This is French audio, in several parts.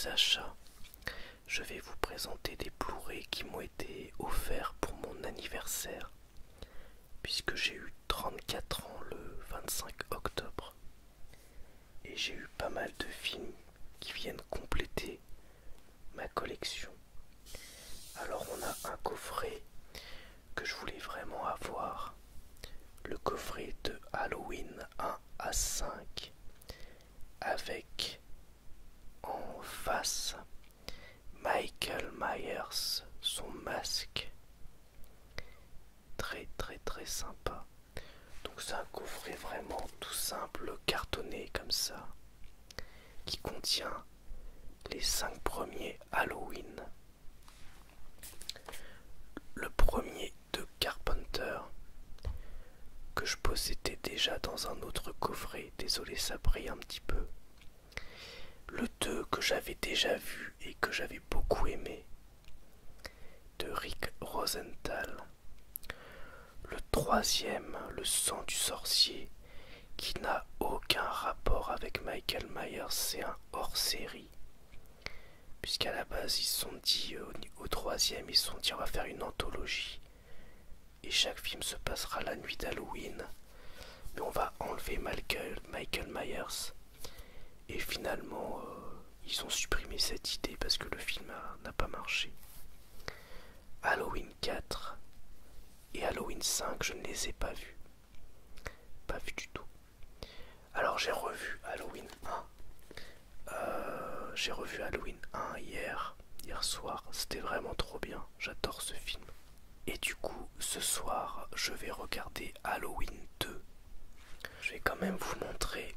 mes achats, je vais vous présenter des Blu-ray qui m'ont été offerts pour mon anniversaire, puisque j'ai eu 34 ans le 25 octobre. Et j'ai eu pas mal de films qui viennent compléter ma collection. Alors on a un coffret que je voulais vraiment avoir, le coffret de Halloween 1 à 5, avec en face Michael Myers, son masque, très très très sympa. Donc c'est un coffret vraiment tout simple, cartonné comme ça, qui contient les 5 premiers Halloween. Le premier de Carpenter, que je possédais déjà dans un autre coffret, désolé ça brille un petit peu. Le 2 que j'avais déjà vu et que j'avais beaucoup aimé, de Rick Rosenthal. Le troisième, Le sang du sorcier, qui n'a aucun rapport avec Michael Myers, c'est un hors-série. Puisqu'à la base ils se sont dit, au troisième, ils se sont dit on va faire une anthologie. Et chaque film se passera la nuit d'Halloween. Mais on va enlever Michael Myers. Et finalement, ils ont supprimé cette idée parce que le film n'a pas marché. Halloween 4 et Halloween 5, je ne les ai pas vus. Pas vus du tout. Alors j'ai revu Halloween 1. J'ai revu Halloween 1 hier soir. C'était vraiment trop bien. J'adore ce film. Et du coup, ce soir, je vais regarder Halloween 2. Je vais quand même vous montrer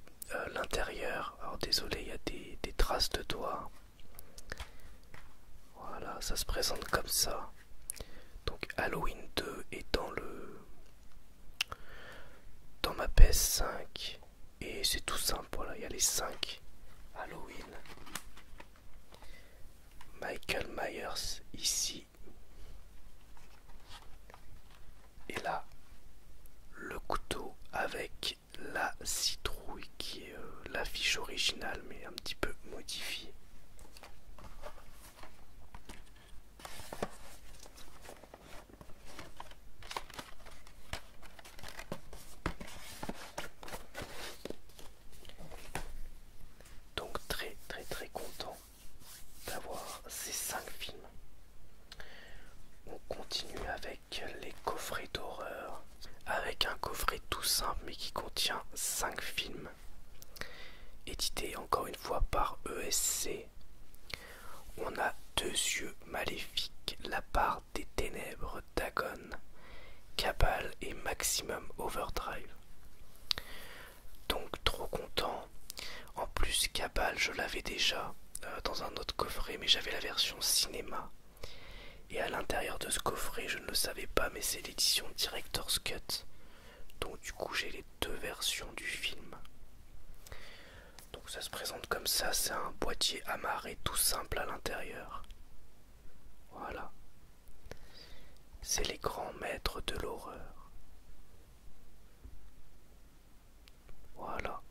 l'intérieur. Alors désolé, il y a des traces de doigts. Voilà, ça se présente comme ça. Donc Halloween 2 est dans ma PS5. Et c'est tout simple, voilà, il y a les 5 Halloween. Michael Myers ici. Et là, le couteau avec la citrouille qui est l'affiche originale mais un petit peu modifiée. Donc très très très content d'avoir ces 5 films. On continue avec les coffrets d'horreur, avec un coffret tout simple mais qui contient 5 films, édité encore une fois par ESC. On a Deux yeux maléfiques, La part des ténèbres, Dagon, Cabal et Maximum Overdrive. Donc trop content. En plus Cabal je l'avais déjà dans un autre coffret, mais j'avais la version cinéma. Et à l'intérieur de ce coffret, je ne le savais pas, mais c'est l'édition Director's Cut. Donc du coup j'ai les deux versions du film. Donc ça se présente comme ça, c'est un boîtier amarré tout simple à l'intérieur. Voilà. C'est les grands maîtres de l'horreur. Voilà.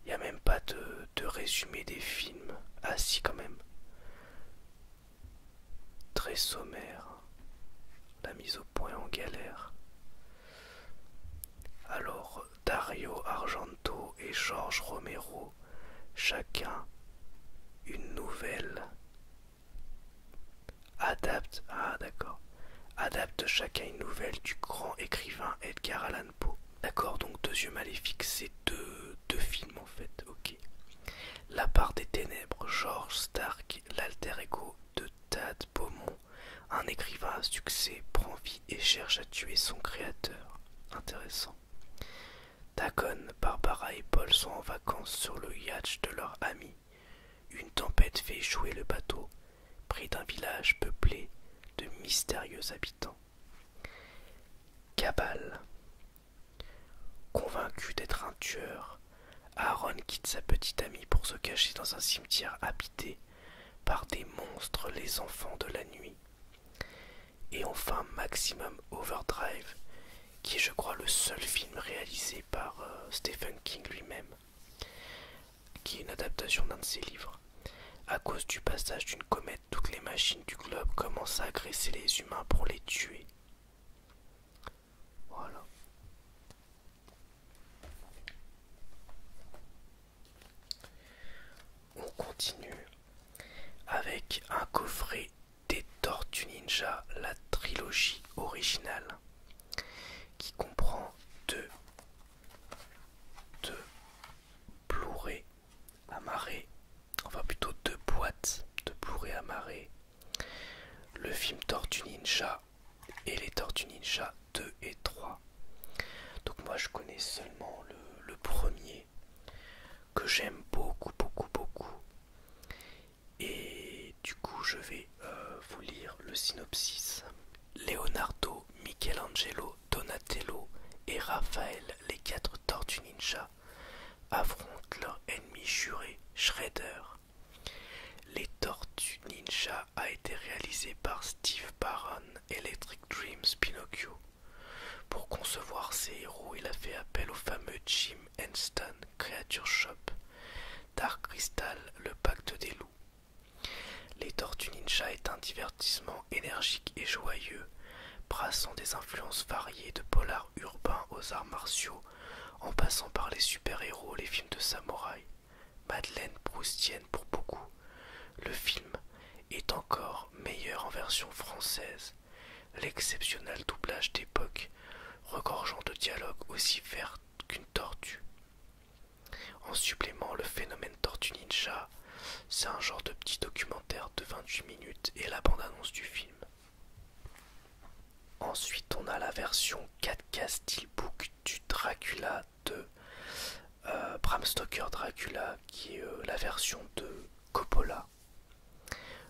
Il n'y a même pas de résumé des films. Ah si quand même. Très sommaire. La mise au point en galère. Alors, Dario Argento et George Romero, chacun une nouvelle, adapte chacun une nouvelle du grand écrivain Edgar Allan Poe. D'accord, donc Deux yeux maléfiques, c'est deux films en fait, ok. La part des ténèbres, George Stark, l'alter ego de Tad Beaumont, un écrivain à succès, prend vie et cherche à tuer son créateur. Intéressant. Dagon, Barbara et Paul sont en vacances sur le yacht de leur ami. Une tempête fait échouer le bateau, près d'un village peuplé de mystérieux habitants. Cabal. Convaincu d'être un tueur, Aaron quitte sa petite amie pour se cacher dans un cimetière habité par des monstres, les enfants de la nuit. Et enfin Maximum Overdrive, qui est je crois le seul film réalisé par Stephen King lui-même, qui est une adaptation d'un de ses livres, À cause du passage d'une comète, toutes les machines du globe commencent à agresser les humains pour les tuer. Voilà. On continue avec un coffret des Tortues Ninja, la trilogie originale, qui comprend deux Blu-ray amarrés, enfin plutôt deux boîtes de Blu-ray amarrés, le film Tortue Ninja et les Tortues Ninja 2 et 3. Donc moi je connais seulement le premier, que j'aime beaucoup beaucoup beaucoup, et du coup je vais vous lire le synopsis. Leonardo, Michelangelo, Donatello et Raphaël, les 4 Tortues Ninja, affrontent leur ennemi juré, Shredder. Les Tortues Ninja a été réalisé par Steve Barron, Electric Dreams Pinocchio. Pour concevoir ses héros, il a fait appel au fameux Jim Henson Creature Shop, Dark Crystal, le pacte des loups. Les Tortues Ninja est un divertissement énergique et joyeux, brassant des influences variées de polar urbain aux arts martiaux, en passant par les super-héros, les films de samouraï. Madeleine proustienne pour beaucoup. Le film est encore meilleur en version française. L'exceptionnel doublage d'époque, regorgeant de dialogues aussi verts qu'une tortue. En supplément, le phénomène Tortue Ninja, c'est un genre de petit documentaire de 28 minutes et la bande-annonce du film. Ensuite, on a la version 4K Steelbook du Dracula de Bram Stoker Dracula, qui est la version de Coppola.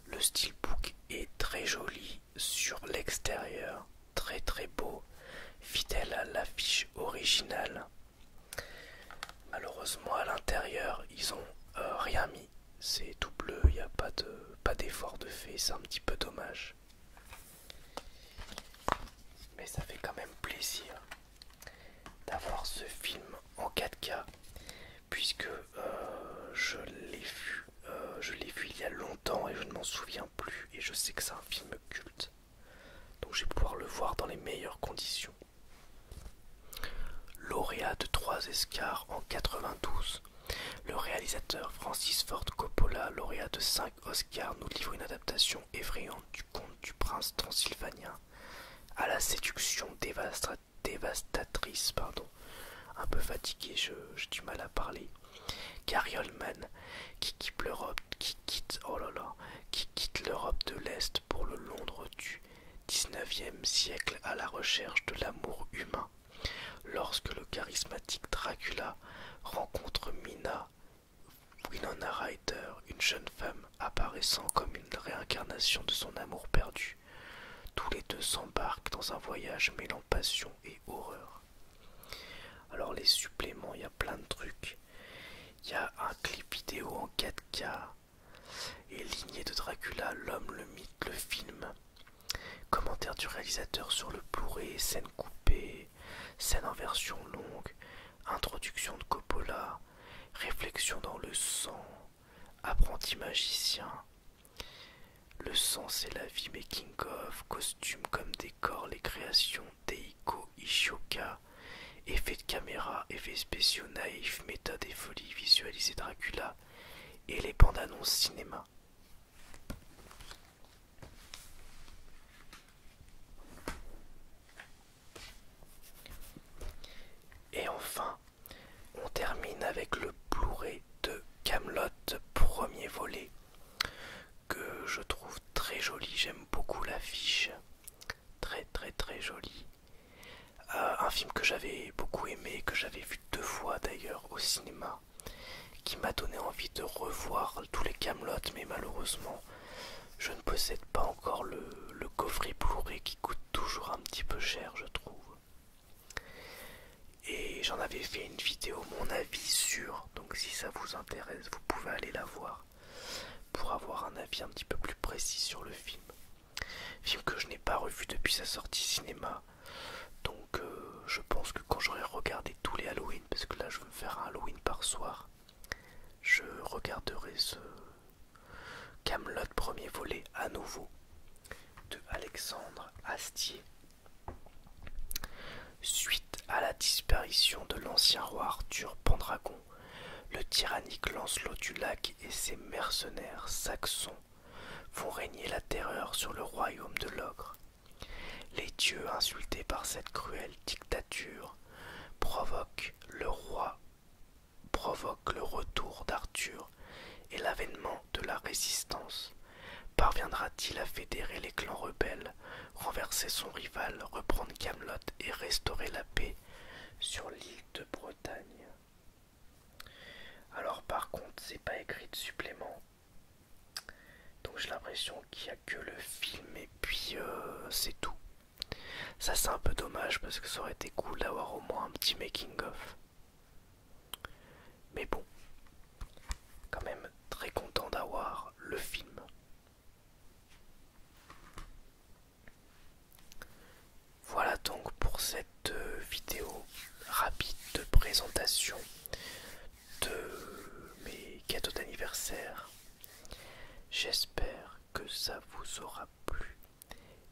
Le steelbook est très joli sur l'extérieur, très très beau, fidèle à l'affiche originale. Malheureusement à l'intérieur ils ont rien mis, c'est tout bleu, il n'y a pas d'effort de fait, c'est un petit peu dommage. Mais ça fait quand même plaisir d'avoir ce film en 4K, puisque je l'ai vu il y a longtemps et je ne m'en souviens plus, et je sais que c'est un film culte, donc je vais pouvoir le voir dans les meilleures conditions. Lauréat de 3 Oscars en 92, le réalisateur Francis Ford Coppola, lauréat de 5 Oscars, nous livre une adaptation effrayante du conte du prince transylvanien, à la séduction dévastatrice, un peu fatigué, j'ai du mal à parler. Gary Oldman qui quitte l'Europe, de l'Est pour le Londres du 19e siècle à la recherche de l'amour humain. Lorsque le charismatique Dracula rencontre Winona Ryder, une jeune femme apparaissant comme une réincarnation de son amour perdu, tous les deux s'embarquent dans un voyage mêlant passion et horreur. Alors les suppléments, il y a plein de trucs. Il y a un clip vidéo en 4K et lignée de Dracula, l'homme, le mythe, le film. Commentaire du réalisateur sur le Blu-ray, scène coupée, scène en version longue, introduction de Coppola, réflexion dans le sang, apprenti magicien. Le sang c'est la vie making of, costumes comme décor, les créations d'Eiko Ishioka, effets de caméra, effets spéciaux naïfs, méthode et folie, visualiser Dracula et les bandes annonces cinéma. Et enfin, on termine avec le Blu-ray de Kaamelott, premier volet, que je trouve très joli, j'aime beaucoup l'affiche, très très très jolie. Un film que j'avais beaucoup aimé, que j'avais vu 2 fois d'ailleurs au cinéma, qui m'a donné envie de revoir tous les Kaamelott, mais malheureusement je ne possède pas encore le coffret Blu-ray qui coûte toujours un petit peu cher, je trouve. Et j'en avais fait une vidéo, mon avis sur, donc si ça vous intéresse, vous pouvez aller la voir pour avoir un avis un petit peu plus précis sur le film. Film que je n'ai pas revu depuis sa sortie cinéma, donc je pense que quand j'aurai regardé tous les Halloween, parce que là je veux me faire un Halloween par soir, je regarderai à nouveau de Alexandre Astier. Suite à la disparition de l'ancien roi Arthur Pendragon, le tyrannique Lancelot du Lac et ses mercenaires saxons font régner la terreur sur le royaume de l'ogre. Les dieux, insultés par cette cruelle dictature, provoquent le retour d'Arthur et l'avènement de la résistance. Parviendra-t-il à fédérer les clans rebelles, renverser son rival, reprendre Camelot et restaurer la paix sur l'île de Bretagne? Alors par contre, c'est pas écrit de supplément. Donc j'ai l'impression qu'il n'y a que le film et puis c'est tout. Ça c'est un peu dommage parce que ça aurait été cool d'avoir au moins un petit making of. Mais bon, quand même très content d'avoir le film. Voilà donc pour cette vidéo rapide de présentation de mes cadeaux d'anniversaire. J'espère que ça vous aura plu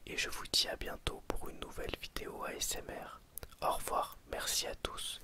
et je vous dis à bientôt pour une nouvelle vidéo ASMR. Au revoir, merci à tous